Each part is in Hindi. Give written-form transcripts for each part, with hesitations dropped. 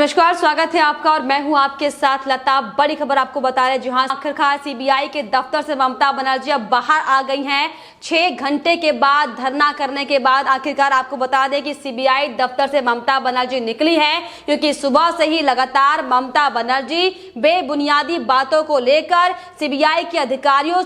नमस्कार, स्वागत है आपका और मैं हूं आपके साथ लता। बड़ी खबर आपको बता रहे हैं, जहां आखिरकार सीबीआई के दफ्तर से ममता बनर्जी अब बाहर आ गई हैं। 6 घंटे के बाद धरना करने के बाद आखिरकार आपको बता दें कि सीबीआई दफ्तर से ममता बनर्जी निकली है, क्योंकि सुबह से ही लगातार ममता बनर्जी बेबुनियादी बातों को लेकर सीबीआई के अधिकारियों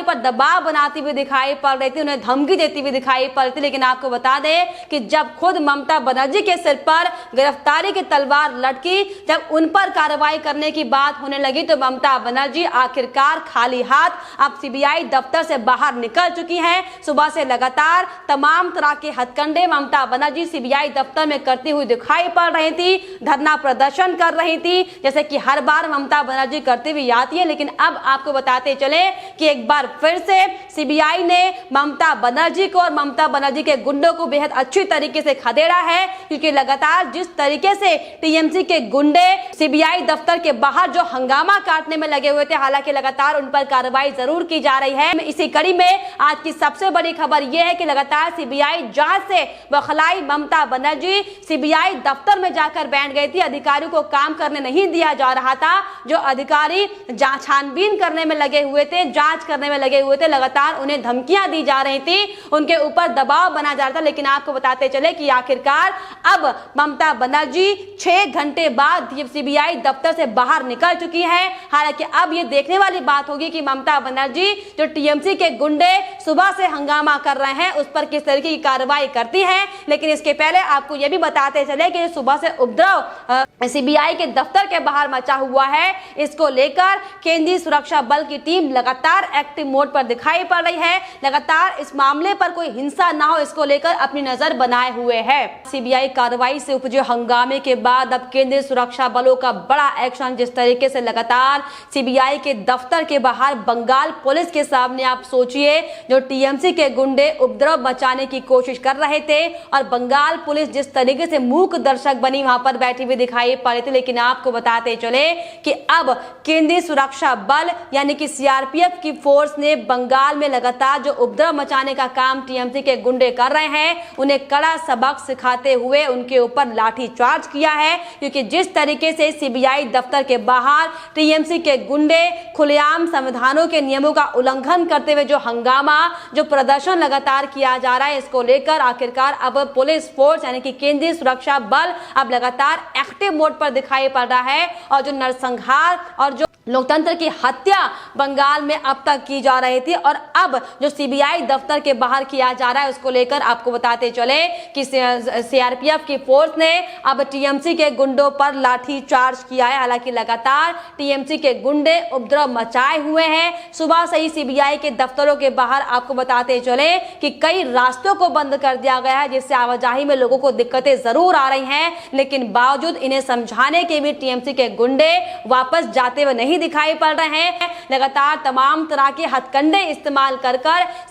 पर दबाव बनाती हुई दिखाई पड़ रही थी, उन्हें धमकी देती हुई दिखाई पड़ रही थी। लेकिन आपको बता दें कि जब खुद ममता बनर्जी के सिर पर गिरफ्तारी की तलवार लटकी, जब उन पर कार्रवाई करने की बात होने लगी, तो ममता बनर्जी आखिरकार खाली हाथ अब सीबीआई दफ्तर से बाहर निकल चुकी हैं। सुबह से लगातार तमाम तरह के हथकंडे ममता बनर्जी सीबीआई दफ्तर में करती हुई दिखाई पड़ रही थी, धरना प्रदर्शन कर रही थी, जैसे कि हर बार ममता बनर्जी करती हुई आती है। लेकिन अब आपको बताते चले कि एक बार फिर से सीबीआई ने ममता बनर्जी को और ममता बनर्जी के गुंडों को बेहद अच्छी तरीके से खदेड़ा है, क्योंकि लगातार जिस तरीके से टीएमसी के गुंडे सीबीआई दफ्तर के बाहर जो हंगामा काटने में लगे हुए थे, हालांकि लगातार उन पर कार्रवाई जरूर की जा रही है। इसी कड़ी में आज की सबसे बड़ी खबर यह है कि लगातार सीबीआई जांच से बौखलाई ममता बनर्जी सीबीआई दफ्तर में जाकर बैठ गई थी। अधिकारियों को काम करने नहीं दिया जा रहा था। जो अधिकारी छानबीन करने में लगे हुए थे, जांच करने में लगे हुए थे, लगातार उन्हें धमकियां दी जा रही थी, उनके ऊपर दबाव बना जा रहा था। लेकिन आपको बताते चले कि आखिरकार अब ममता बनर्जी 6 घंटे बाद सीबीआई दफ्तर से बाहर निकल चुकी है। हालांकि अब ये देखने वाली बात होगी कि ममता बनर्जी जो टीएमसी के गुंडे सुबह से हंगामा कर रहे हैं, उस पर किस तरीके की कार्रवाई करती हैं। लेकिन इसके पहले आपको ये भी बताते चले कि सुबह से उपद्रव सीबीआई के दफ्तर के बाहर मचा हुआ है, इसको लेकर केंद्रीय सुरक्षा बल की टीम लगातार एक्टिव मोड पर दिखाई पड़ रही है। लगातार इस मामले पर कोई हिंसा ना हो, इसको लेकर अपनी नजर बनाए हुए है। सीबीआई कार्रवाई से उपजे हंगामे के बाद अब केंद्रीय सुरक्षा बलों का बड़ा एक्शन, जिस तरीके से लगातार सीबीआई के दफ्तर के बाहर बंगाल पुलिस के सामने आप सोचिए, जो टीएमसी के गुंडे उपद्रव मचाने की कोशिश कर रहे थे और बंगाल पुलिस जिस तरीके से मूक दर्शक बनी वहां पर बैठी हुई दिखाई पड़ी थी। लेकिन आपको बताते चले कि अब केंद्रीय सुरक्षा बल यानी कि सीआरपीएफ की फोर्स ने बंगाल में लगातार जो उपद्रव मचाने का काम टीएमसी के गुंडे कर रहे हैं, उन्हें कड़ा सबक सिखाते हुए उनके ऊपर लाठी चार्ज किया है। क्योंकि जिस तरीके से सीबीआई दफ्तर के बाहर टीएमसी के गुंडे खुलेआम संविधानों के नियमों का उल्लंघन करते हुए जो हंगामा, जो प्रदर्शन लगातार किया जा रहा है, इसको लेकर आखिरकार अब पुलिस फोर्स यानी कि केंद्रीय सुरक्षा बल अब लगातार एक्टिव मोड पर दिखाई पड़ रहा है। और जो नरसंहार और जो लोकतंत्र की हत्या बंगाल में अब तक की जा रही थी, और अब जो सीबीआई दफ्तर के बाहर किया जा रहा है, उसको लेकर आपको बताते चले कि सीआरपीएफ की फोर्स ने अब टीएमसी के गुंडों पर लाठी चार्ज किया है। हालांकि लगातार टीएमसी के गुंडे उपद्रव मचाए हुए हैं। सुबह से ही सीबीआई के दफ्तरों के बाहर आपको बताते चले कि कई रास्तों को बंद कर दिया गया है, जिससे आवाजाही में लोगों को दिक्कतें जरूर आ रही हैं। लेकिन बावजूद इन्हें समझाने के भी टीएमसी के गुंडे वापस जाते हुए नहीं दिखाई पड़ रहे हैं। लगातार तमाम तरह के हथकंडे इस्तेमाल कर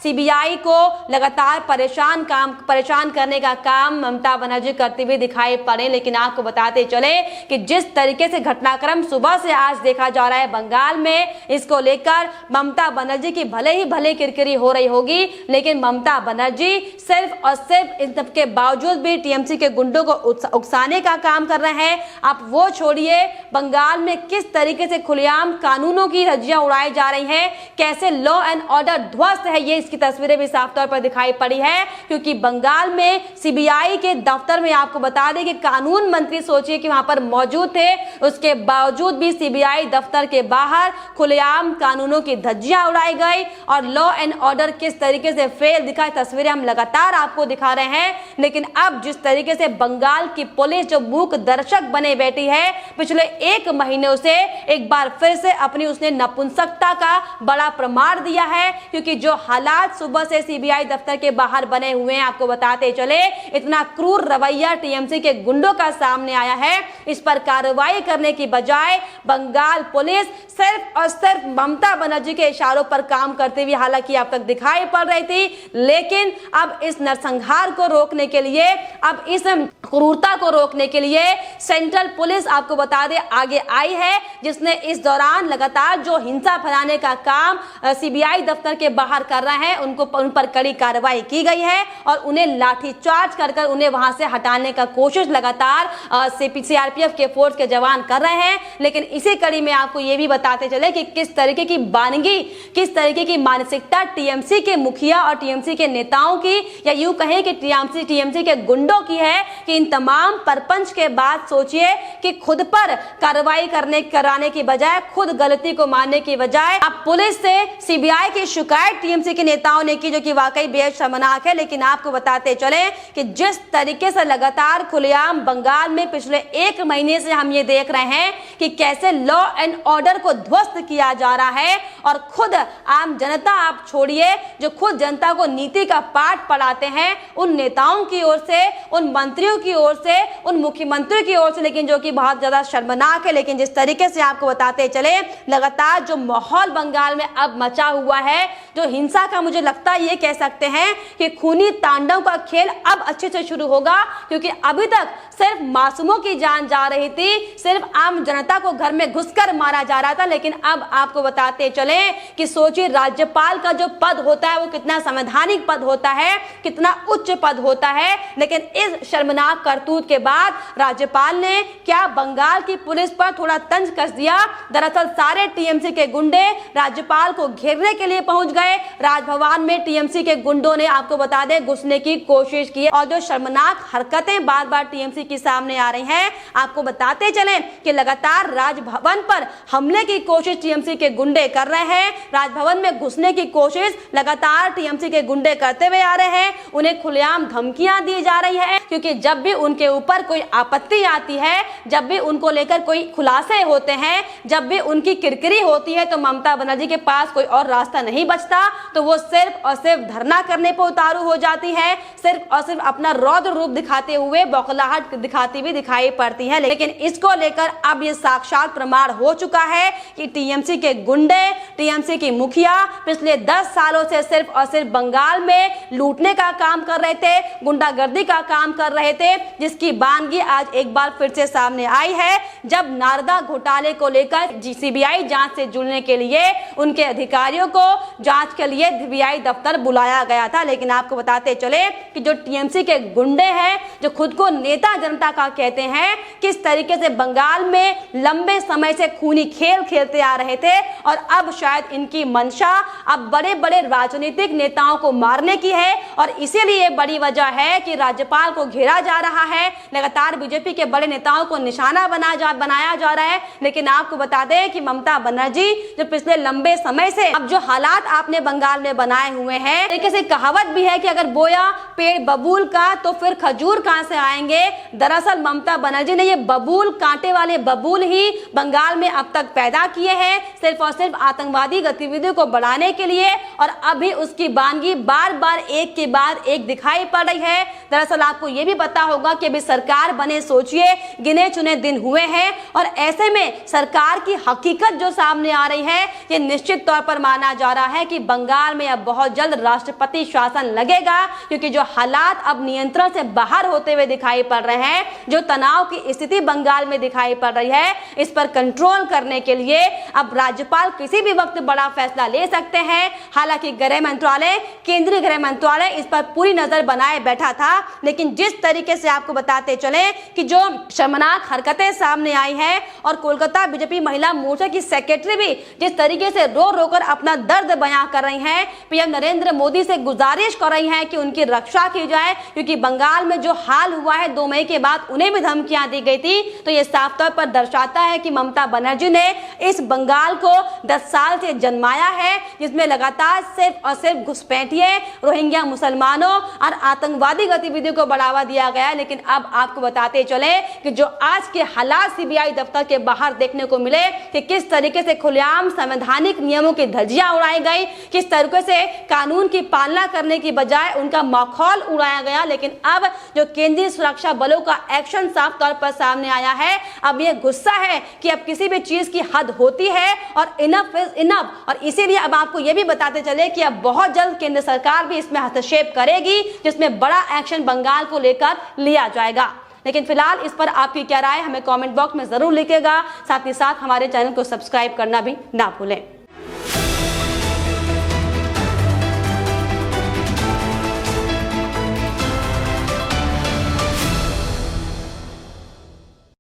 सीबीआई को लगातार परेशान करने का काम ममता बनर्जी करती हुई दिखाई पड़े। लेकिन आपको बताते चले कि जिस तरीके से घटनाक्रम सुबह से आज देखा जा रहा है बंगाल में, इसको लेकर ममता बनर्जी की भले किरकिरी हो रही होगी, लेकिन ममता बनर्जी सिर्फ और सिर्फ इन सब के बावजूद भी टीएमसी के गुंडों को उकसाने का काम कर रहे हैं। आप वो छोड़िए, बंगाल में किस तरीके से खुलेआम कानूनों की धज्जियां उड़ाई जा रही हैं, कैसे लॉ एंड ऑर्डर ध्वस्त है, ये इसकी तस्वीरें भी साफ तौर पर दिखाई पड़ी है। क्योंकि बंगाल में सीबीआई के दफ्तर में आपको बता दें कि कानून मंत्री सोचिए कि वहां पर मौजूद थे, उसके बावजूद भी सीबीआई दफ्तर के बाहर खुलेआम कानूनों की धज्जियां उड़ाई गई और लॉ एंड ऑर्डर किस तरीके से फेल दिखा, तस्वीरें हम लगातार आपको दिखा रहे हैं। लेकिन अब जिस तरीके से बंगाल की पुलिस जो मूक दर्शक बने बैठी है, पिछले 1 महीनों से एक बार फिर से अपनी उसने नपुंसकता का बड़ा प्रमाण दिया है। क्योंकि जो हालात सुबह से सीबीआई दफ्तर के बाहर बने हुए हैं, आपको बताते चले इतना क्रूर रवैया टीएमसी के गुंडों का सामने आया है। इस पर कार्रवाई करने की बजाय बंगाल पुलिस सिर्फ और सिर्फ ममता बनर्जी के इशारों पर काम करते हुए हालांकि अब तक दिखाई पड़ रही थी। लेकिन अब इस नरसंहार को रोकने के लिए, अब इस क्रूरता को रोकने के लिए सेंट्रल पुलिस आपको बता दे आगे आई है, जिसने इस दौरान लगातार जो हिंसा फैलाने का काम सीबीआई दफ्तर के बाहर कर रहे हैं उन पर कड़ी कार्रवाई की गई है और उन्हें लाठीचार्ज कर उन्हें वहां से हटाने का कोशिश लगातार सीआरपीएफ के फोर्स के जवान कर रहे हैं। लेकिन इसी कड़ी में आपको ये भी बताते चले कि किस तरीके की बानगी, किस तरीके की मानसिकता टीएमसी के मुखिया और टीएमसी के नेताओं की, या यूं कहें कि टीएमसी के गुंडों की है कि इन तमाम परपंच के बाद सोचिए कि खुद पर कार्रवाई कराने की बजाय, खुद गलती को मानने की बजाय अब पुलिस से सीबीआई की शिकायत टीएमसी के नेताओं ने की, जो कि वाकई बेहद शर्मनाक है। लेकिन आपको बताते चले कि जिस तरीके से लगातार खुलेआम बंगाल में पिछले 1 महीने से हम ये देख रहे हैं कि कैसे लॉ एंड ऑर्डर को ध्वस्त किया जा रहा है और खुद आम जनता आप छोड़िए, जो खुद जनता को नीति का पाठ पढ़ाते हैं उन नेताओं की ओर से, उन मंत्रियों की ओर से, उन मुख्यमंत्री की ओर से, लेकिन जो कि बहुत ज्यादा शर्मनाक है। लेकिन जिस तरीके से आपको बताते चले लगातार जो माहौल बंगाल में अब मचा हुआ है, जो हिंसा का, मुझे लगता है ये कह सकते हैं कि खूनी तांडव का खेल अब अच्छे से शुरू होगा, क्योंकि अभी तक सिर्फ मासूमों की जान जा रही थी, सिर्फ आम जनता को घर में घुसकर मारा जा रहा था। लेकिन अब आपको बताते चले कि सोचिए राज्यपाल का जो पद होता है वो कितना संवैधानिक पद होता है, कितना उच्च पद होता है। लेकिन इस शर्मनाक करतूत के बाद राज्यपाल ने क्या बंगाल की पुलिस पर थोड़ा तंज कस दिया। दरअसल सारे टीएमसी के गुंडे राज्यपाल को घेरने के लिए पहुंच गए। राजभवन में टीएमसी के गुंडों ने, आपको बता दें, घुसने की कोशिश की और जो शर्मनाक हरकतें बार बार टीएमसी की सामने आ रही हैं, आपको बताते चलें कि लगातार राजभवन पर हमले की कोशिश टीएमसी के गुंडे कर रहे हैं। राजभवन में घुसने की कोशिश लगातार टीएमसी के गुंडे करते हुए आ रहे हैं। उन्हें खुलेआम धमकियां दी जा रही है, क्योंकि जब भी उनके ऊपर कोई आपत्ति आती है, जब भी उनको लेकर कोई खुलासे होते हैं, जब भी उनकी किरकिरी होती है, तो ममता बनर्जी के पास कोई और रास्ता नहीं बचता, तो वो सिर्फ और सिर्फ धरना करने पर उतारू हो जाती है, सिर्फ और सिर्फ अपना रौद्र रूप दिखाते हुए, बौखलाहट दिखाती हुई दिखाई पड़ती है। लेकिन इसको लेकर अब ये साक्षात प्रमाण हो चुका है कि टीएमसी के गुंडे, टीएमसी की मुखिया पिछले 10 सालों से सिर्फ और सिर्फ बंगाल में लूटने का काम कर रहे थे, गुंडागर्दी का काम कर रहे थे, जिसकी बानगी आज एक बार फिर से सामने आई है, जब नारदा घोटाले को लेकर सीबीआई जांच से जुड़ने के लिए उनके अधिकारियों को जांच के लिए सीबीआई दफ्तर बुलाया गया था। लेकिन आपको बताते चले कि जो टीएमसी के गुंडे हैं, जो खुद को नेता जनता का कहते हैं, किस तरीके से बंगाल में लंबे समय से खूनी खेल खेलते आ रहे थे और अब शायद इनकी मंशा अब बड़े बड़े राजनीतिक नेताओं को मारने की है। और इसीलिए बड़ी वजह है कि राज्यपाल को घेरा जा रहा है, लगातार बीजेपी के बड़े नेताओं को निशाना बनाया जा रहा है। लेकिन आपको बता दें कि ममता बनर्जी जो पिछले लंबे समय से अब जो हालात आपने बंगाल में बनाए हुए हैं, तरीके से कहावत भी है कि अगर बोया पेड़ बबूल का तो फिर खजूर कहां से आएंगे। दरअसल ममता बनर्जी ने ये बबूल, कांटे वाले बबूल ही बंगाल में अब तक पैदा किए हैं, सिर्फ और सिर्फ आतंकवादी गतिविधियों को बढ़ाने के लिए। और अभी उसकी बानगी बार बार एक के बाद एक दिखाई पड़ रही है। दरअसल आपको ये भी पता होगा कि अभी सरकार बने सोचिए गिने चुने दिन हुए हैं और ऐसे में सरकार की हकीकत जो सामने आ रही है, ये निश्चित तौर पर माना जा रहा है कि बंगाल में अब बहुत जल्द राष्ट्रपति शासन लगेगा, क्योंकि जो हालात अब नियंत्रण से बाहर होते हुए दिखाई पड़ रहे हैं, जो तनाव की स्थिति बंगाल में दिखाई पड़ रही है, इस पर कंट्रोल करने के लिए अब राज्यपाल किसी भी वक्त बड़ा फैसला ले सकते हैं। हालांकि गृह मंत्रालय, केंद्रीय गृह मंत्रालय इस पर पूरी नजर बनाए बैठा था। लेकिन जिस तरीके से आपको बताते चले कि जो शर्मनाक हरकतें सामने आई हैं और कोलकाता बीजेपी महिला मोर्चा की सेक्रेटरी भी जिस तरीके से रो रो कर अपना दर्द बयां कर रही हैं, पीएम नरेंद्र मोदी से गुजारिश कर रही हैं कि उनकी रक्षा की जाए, क्योंकि बंगाल में जो हाल हुआ है 2 मई के बाद उन्हें भी धमकियां दी गई थी। तो ये साफ तौर पर दर्शाता है कि ममता बनर्जी ने इस बंगाल को 10 साल से जन्माया है, जिसमें लगातार सिर्फ और सिर्फ घुसपैठिए, रोहिंग्या मुसलमानों और आतंकवादी गतिविधियों को बढ़ावा दिया गया। लेकिन अब आपको बताते चले कि जो आज के हालात सीबीआई दफ्तर के बाहर देखने को मिले कि किस तरीके से खुलेआम संवैधानिक नियमों की धज्जियां उड़ाई गई, किस तरीके से कानून की पालना करने की बजाय उनका माखौल उड़ाया गया। लेकिन अब जो केंद्रीय सुरक्षा बलों का एक्शन साफ तौर पर सामने आया है, अब ये गुस्सा है कि अब किसी भी चीज की हद होती है और इनफ इज इनफ। और इसीलिए अब आपको ये भी बताते चले कि अब बहुत जल्द केंद्र सरकार भी इसमें हस्तक्षेप करेगी, जिसमें बड़ा एक्शन बंगाल को लेकर लिया जाएगा। लेकिन फिलहाल इस पर आपकी क्या राय हमें कमेंट बॉक्स में जरूर लिखिएगा। साथ ही साथ हमारे चैनल को सब्सक्राइब करना भी ना भूलें।